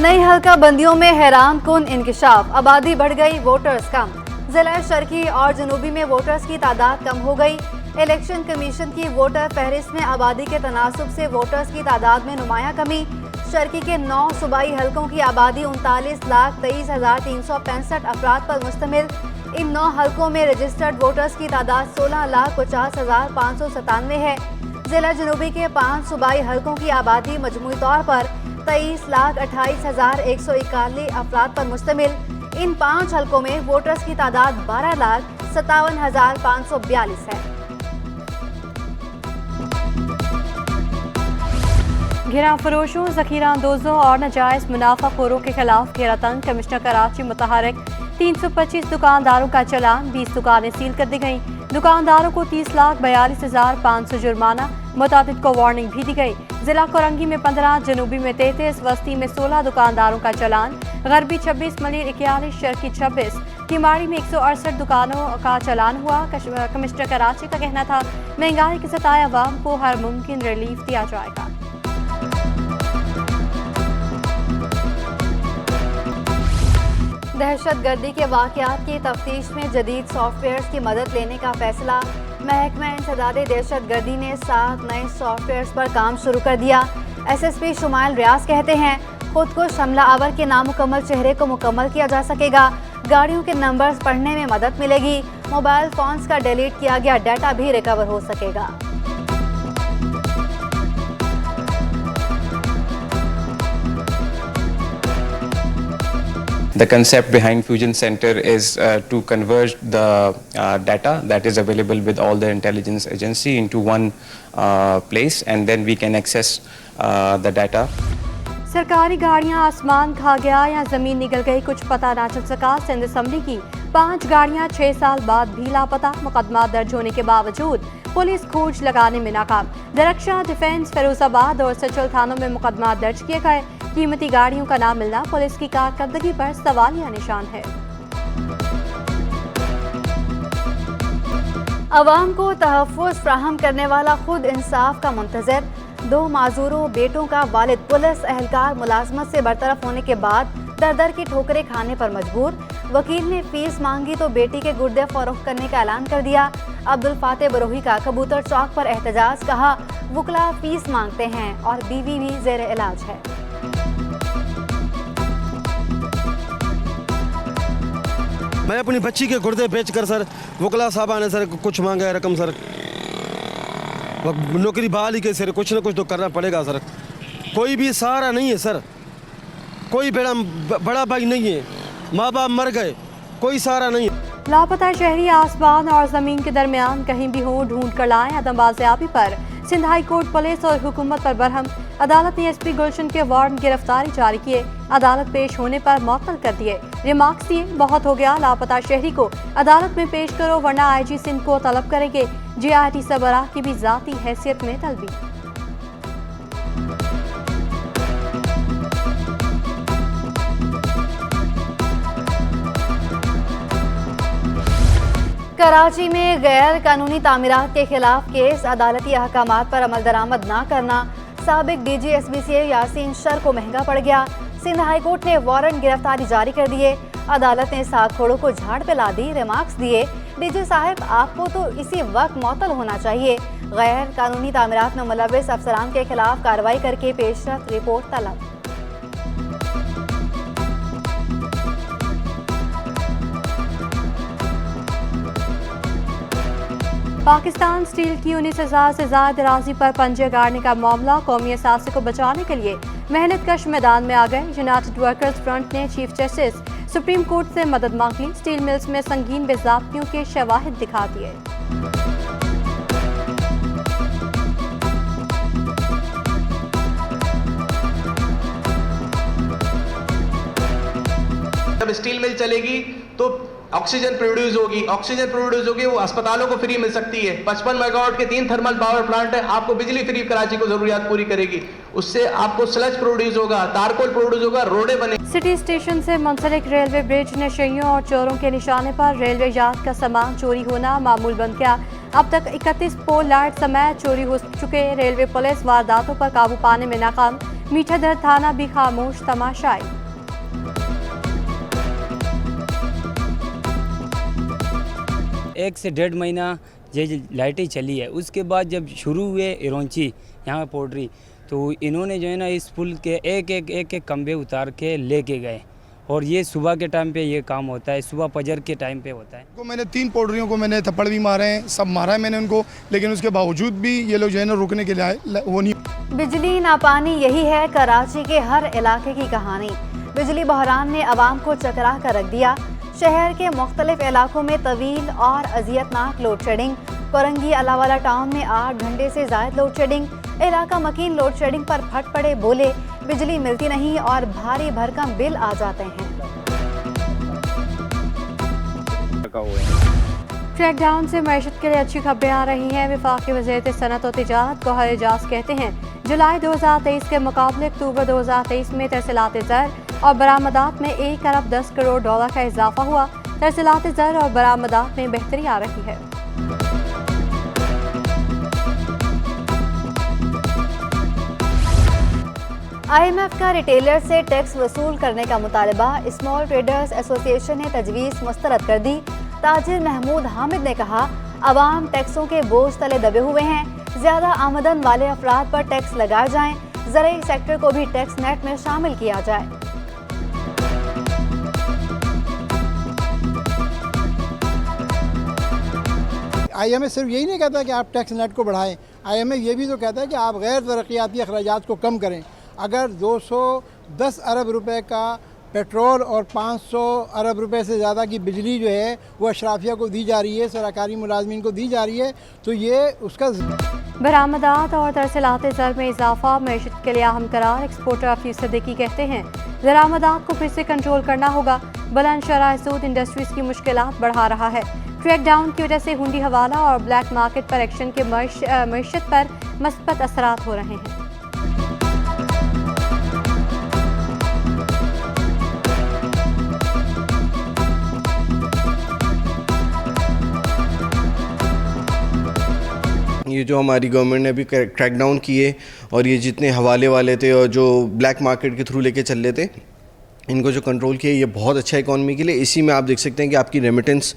नई हल्का बंदियों में हैरान कुन इंकिशाफ, आबादी बढ़ गई, वोटर्स कम। जिला शर्की और जनूबी में वोटर्स की तादाद कम हो गई। इलेक्शन कमीशन की वोटर फहरिस्त में आबादी के तनासुब से वोटर्स की तादाद में नुमाया कमी। शर्की के 9 सूबाई हलकों की आबादी 39,23,365 अफराद पर मुश्तमिल। इन 9 हलकों में रजिस्टर्ड वोटर्स की तादाद 16,50,597 है। जिला जनूबी के 5 सूबाई हलकों की आबादी मजमूई तौर पर 23,28,141 अफराद पर मुश्तमिल। इन 5 हलकों में वोटर्स की तादाद 12,57,542 है। घेरा फरोशों, जखीरा अंदोजों और नाजायज मुनाफाखोरों के खिलाफ घेरा तंग। कमिश्नर कराची मुतहरक 325 दुकानदारों का चालान, 20 दुकानें सील कर दी गई। दुकानदारों को 30,42,500 जुर्माना, मुताबिद को वार्निंग भी दी गई। जिला कोरंगी में 15, जनूबी में 33, वस्ती में 16 दुकानदारों का चालान, गरबी 26, मलिर 41, शर्की 26, किमाड़ी में 168 दुकानों का चालान हुआ। कमिश्नर कराची का कहना था महंगाई के सताए अवाम को हर मुमकिन रिलीफ दिया जाएगा। दहशत गर्दी के वाक़यात की तफ्तीश में जदीद सॉफ्टवेयर की मदद लेने का फैसला। महकमा इंसदादे दहशत गर्दी ने 7 नए सॉफ्टवेयर पर काम शुरू कर दिया। SSP शुमाइल रियाज कहते हैं खुदकुश हमला आवर के नामुकम्मल चेहरे को मुकम्मल किया जा सकेगा। गाड़ियों के नंबर्स पढ़ने में मदद मिलेगी। मोबाइल फोन्स का डिलीट किया गया डाटा भी रिकवर हो सकेगा। The concept behind Fusion Center is to converge the data that is available with all the intelligence agency into one place, and then we can access the data. सरकारी गाड़ियां आसमान खा गया या जमीन निकल गई, कुछ पता ना चल सका। सिंध असम्बली की 5 गाड़ियां 6 साल बाद भी लापता। मुकदमा दर्ज होने के बावजूद पुलिस खोज लगाने में नाकाम। दरक्षा, डिफेंस, फिरोजाबाद और सचल थानों में मुकदमा दर्ज किए गए। कीमती गाड़ियों का ना मिलना पुलिस की कारकर्दगी पर सवालिया निशान है। अवाम को तहफ़्फ़ुज़ फ्राहम करने वाला खुद इंसाफ का मुंतज़िर। 2 माजूरों बेटों का वालिद पुलिस एहलकार मुलाजमत से बरतरफ होने के बाद दर दर की ठोकरें खाने पर मजबूर। वकील ने फीस मांगी तो बेटी के गुर्दे फरोख्त करने का ऐलान कर दिया। अब्दुल फाते बरोही का कबूतर चौक पर एहतजाज, कहा वकला फीस मांगते हैं और बीवी भी ज़ेर इलाज है। मैं अपनी बच्ची के गुर्दे बेचकर सर वकला साहबा ने सर कुछ मांगा है रकम सर। नौकरी बहाल ही के सर कुछ ना कुछ तो करना पड़ेगा सर। कोई भी सहारा नहीं है सर, कोई बड़ा भाई नहीं है, माँ बाप मर गए, कोई सहारा नहीं है। लापता शहरी आसमान और जमीन के दरमियान कहीं भी हो ढूंढ कर लाएं। अदम बाज़ियाबी पर सिंध हाई कोर्ट पुलिस और हुकूमत पर बरहम। अदालत ने SP गुलशन के वारंट गिरफ्तारी जारी किए, अदालत पेश होने पर मअतल कर दिए। रिमार्क्स दिए बहुत हो गया, लापता शहरी को अदालत में पेश करो वरना IG सिंध को तलब करेंगे। JIT सरबराह की भी जाती हैसियत में तलबी। कराची में गैर कानूनी तामीरात के खिलाफ केस, अदालती अहकामात पर अमल दरामद ना करना साबिक DG SBCA यासीन शर को महंगा पड़ गया। सिंध हाई कोर्ट ने वारंट गिरफ्तारी जारी कर दिए। अदालत ने साखोड़ों को झाड़ पे ला दी। रिमार्क्स दिए DG साहब आपको तो इसी वक्त मअतल होना चाहिए। गैर कानूनी तामीरात में मुलव्विस अफसरान के खिलाफ कार्रवाई करके पेशरफ्त रिपोर्ट तलब। पाकिस्तान स्टील की 19,000 से ज्यादा अराजी पर पंजे गाड़ने का मामला। कौमी असासे को बचाने के लिए मेहनत कश मैदान में आ गए। यूनाइटेड वर्कर्स फ्रंट ने चीफ जस्टिस सुप्रीम कोर्ट से मदद मांग ली। स्टील मिल्स में संगीन बेज़ाब्तियों के शवाहिद दिखा दिए। जब स्टील मिल चलेगी तो ऑक्सीजन प्रोड्यूस होगी, वो अस्पतालों को फ्री मिल सकती है। 55 मेगावाट के 3 थर्मल पावर प्लांट है, आपको बिजली फ्री कराची को जरूरियात पूरी करेगी। उससे आपको स्लज प्रोड्यूस होगा, तारकोल प्रोड्यूस होगा, रोडें बने। सिटी स्टेशन से मुंसलिक रेलवे ब्रिज नशेइयों और चोरों के निशाने पर। रेलवे यार्ड का सामान चोरी होना मामूल बन गया। अब तक 31 पोल लाइट समेत चोरी हो चुके। रेलवे पुलिस वारदातों पर काबू पाने में नाकाम। मीठा दर थाना भी खामोश तमाशाई। एक से 1.5 महीना ये लाइटें चली है, उसके बाद जब शुरू हुए इरोंची यहाँ पोल्ट्री, तो इन्होंने जो है ना इस पुल के एक खंभे उतार के लेके गए, और ये सुबह के टाइम पे ये काम होता है, सुबह फजर के टाइम पे होता है। मैंने 3 पोल्ट्रियों को मैंने थप्पड़ भी मारे हैं, सब मारा है मैंने उनको, लेकिन उसके बावजूद भी ये लोग जो है ना रुकने के लिए वो नहीं। बिजली ना पानी, यही है कराची के हर इलाके की कहानी। बिजली बहरान ने आवाम को चकरा कर रख दिया। शहर के मुख्तलिफ इलाकों में तवील और अजियतनाक लोड शेडिंग। कोरंगी अलावाला टाउन में 8 घंटे से ज़ायद लोड शेडिंग। इलाका मकीन लोड शेडिंग पर फट पड़े, बोले बिजली मिलती नहीं और भारी भरकम बिल आ जाते हैं। क्रैकडाउन से मैशत के लिए अच्छी खबरें आ रही हैं। वफाकी वज़ीर सनत और तिजारत गौहर एजाज कहते हैं जुलाई 2023 के मुकाबले अक्टूबर 2023 में तरसीलात ज़र और बरामदात में 1 अरब 10 करोड़ डॉलर का इजाफा हुआ। तरसीलात ज़र और बरामदात में बेहतरी आ रही है। IMF का रिटेलर से टैक्स वसूल करने का मुतालबा। स्मॉल ट्रेडर्स एसोसिएशन ने तजवीज़ मुस्तरद कर दी। ताजिर महमूद हामिद ने कहा अवाम टैक्सों के बोझ तले दबे हुए हैं, ज़्यादा आमदन वाले अफराद पर टैक्स लगाए जाएं, ज़राई सेक्टर को भी टैक्स नेट में शामिल किया जाए। IMF सिर्फ यही नहीं कहता कि आप टैक्स नेट को बढ़ाएं, IMF ये भी तो कहता है कि आप गैर तरक्याती अखराजात को कम करें। अगर 210 अरब रुपए का पेट्रोल और 500 अरब रुपए से ज़्यादा की बिजली जो है वो अशराफिया को दी जा रही है, सरकारी मुलाजमीन को दी जा रही है, तो ये उसका बरामदात और तरसीलात ज़र में इजाफा मैशत के लिए अहम करार। एक्सपोर्टर हफीज़ सदीकी कहते हैं दरामदात को फिर से कंट्रोल करना होगा। बुलंद शरह सूद इंडस्ट्रीज़ की मुश्किलात बढ़ा रहा है। क्रैकडाउन की वजह से हुंडी हवाला और ब्लैक मार्केट पर एक्शन के मईशत पर मस्बत असरात हो रहे हैं। ये जो हमारी गवर्नमेंट ने अभी क्रैकडाउन किए और ये जितने हवाले वाले थे और जो ब्लैक मार्केट के थ्रू लेके चल रहे थे, इनको जो कंट्रोल किया, ये बहुत अच्छा इकॉनमी के लिए। इसी में आप देख सकते हैं कि आपकी रेमिटेंस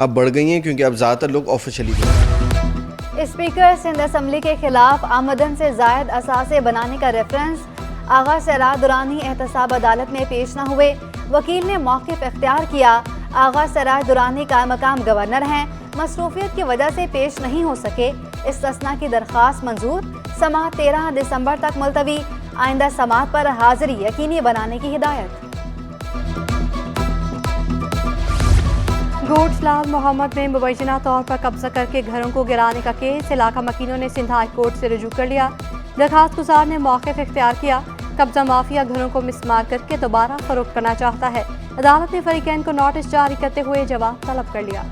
अब बढ़ गई हैं, क्योंकि अब ज़्यादातर लोग ऑफिशियली गए। स्पीकर सिंध असम्बली के खिलाफ आमदन से जायद असासे बनाने का रेफरेंस। आगा सरार दुरानी एहतसाब अदालत में पेश न हुए, वकील ने मौक़िफ़ इख्तियार किया। आगा सरार दुरानी का मकाम गवर्नर हैं, मसरूफियत की वजह से पेश नहीं हो सके। इस्तिस्ना की दरख्वास्त मंजूर। समाअत 13 दिसंबर तक मुलतवी। आइंदा समाअत पर हाजिरी यकीनी बनाने की हिदायत। घोटलाल मोहम्मद में मुबैना तौर पर कब्जा करके घरों को गिराने का केस इलाका मकीनों ने सिंध हाई कोर्ट से रुजू कर लिया। दरखास्त गुजार ने मौक़िफ़ इख्तियार किया। कब्जा माफिया घरों को मिसमार करके दोबारा फरोख्त करना चाहता है। अदालत ने फरीकैन को नोटिस जारी करते हुए जवाब तलब कर लिया।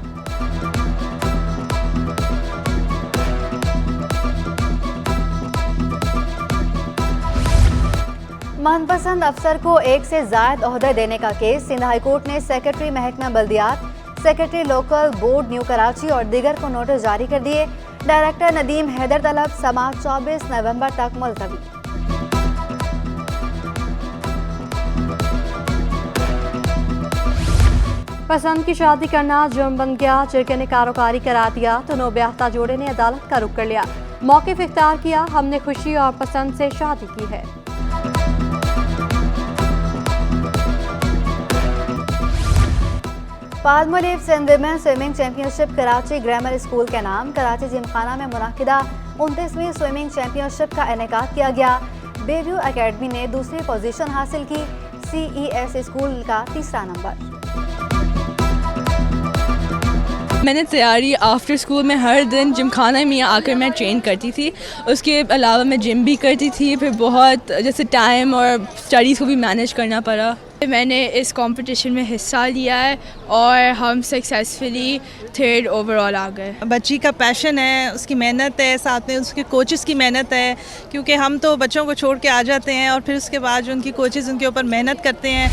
मनपसंद अफसर को 1 से ज़ायद ओहदे देने का केस। सिंध हाई कोर्ट ने सेक्रेटरी महकमा बल्दियात, secretary local board new Karachi और दीगर को नोटिस जारी कर दिए। डायरेक्टर नदीम हैदर तलब। समाअत 24 नवंबर तक मुलतवी। पसंद की शादी करना जुर्म बन गया, चिरके ने कारोकारी करा दिया तो नौब्याख्ता जोड़े ने अदालत का रुख कर लिया। मौक़िफ़ इख्तियार किया, हमने खुशी और पसंद से शादी की है। Palmolive Sindh women swimming championship Karachi grammar school के नाम। कराची जिमखाना में मुनाकिदा 29वीं स्विमिंग चैंपियनशिप का इनेकाद किया गया। बेव्यू एकेडमी ने दूसरी पोजीशन हासिल की। CES स्कूल का तीसरा नंबर। मैंने तैयारी आफ्टर स्कूल में हर दिन जिमखाना में आकर मैं ट्रेन करती थी। उसके अलावा मैं जिम भी करती थी। फिर बहुत जैसे टाइम और स्टडीज़ को भी मैनेज करना पड़ा। मैंने इस कंपटीशन में हिस्सा लिया है और हम सक्सेसफुली 3rd ओवरऑल आ गए। बच्ची का पैशन है, उसकी मेहनत है, साथ में उसके कोचेस की मेहनत है, क्योंकि हम तो बच्चों को छोड़ के आ जाते हैं और फिर उसके बाद जो उनकी कोचेस उनके ऊपर मेहनत करते हैं।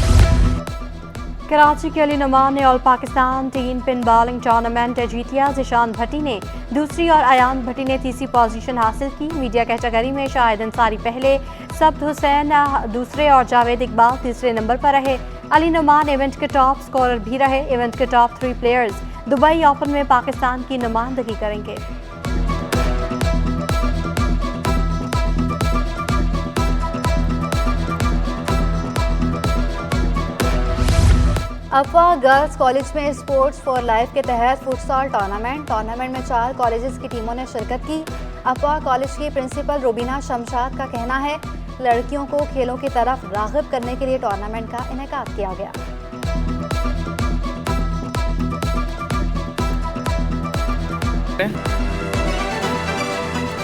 कराची के अली नुमान ने all Pakistan team pin bowling tournament जीतिया। जिशान भट्टी ने दूसरी और अयान भट्टी ने तीसरी पोजीशन हासिल की। मीडिया कैटेगरी में शाहिद अंसारी पहले, सब्त हुसैन दूसरे और जावेद इकबाल तीसरे नंबर पर रहे। अली नुमान इवेंट के टॉप स्कोरर भी रहे। इवेंट के टॉप 3 प्लेयर्स दुबई ओपन में पाकिस्तान की नुमाइंदगी करेंगे। अफवाह गर्ल्स कॉलेज में स्पोर्ट्स फॉर लाइफ के तहत फुटसॉल टूर्नामेंट में 4 कॉलेजेस की टीमों ने शिरकत की। अफवाह कॉलेज की प्रिंसिपल रुबीना शमशाद का कहना है, लड़कियों को खेलों की तरफ राग़िब करने के लिए टूर्नामेंट का इनेकाद किया गया।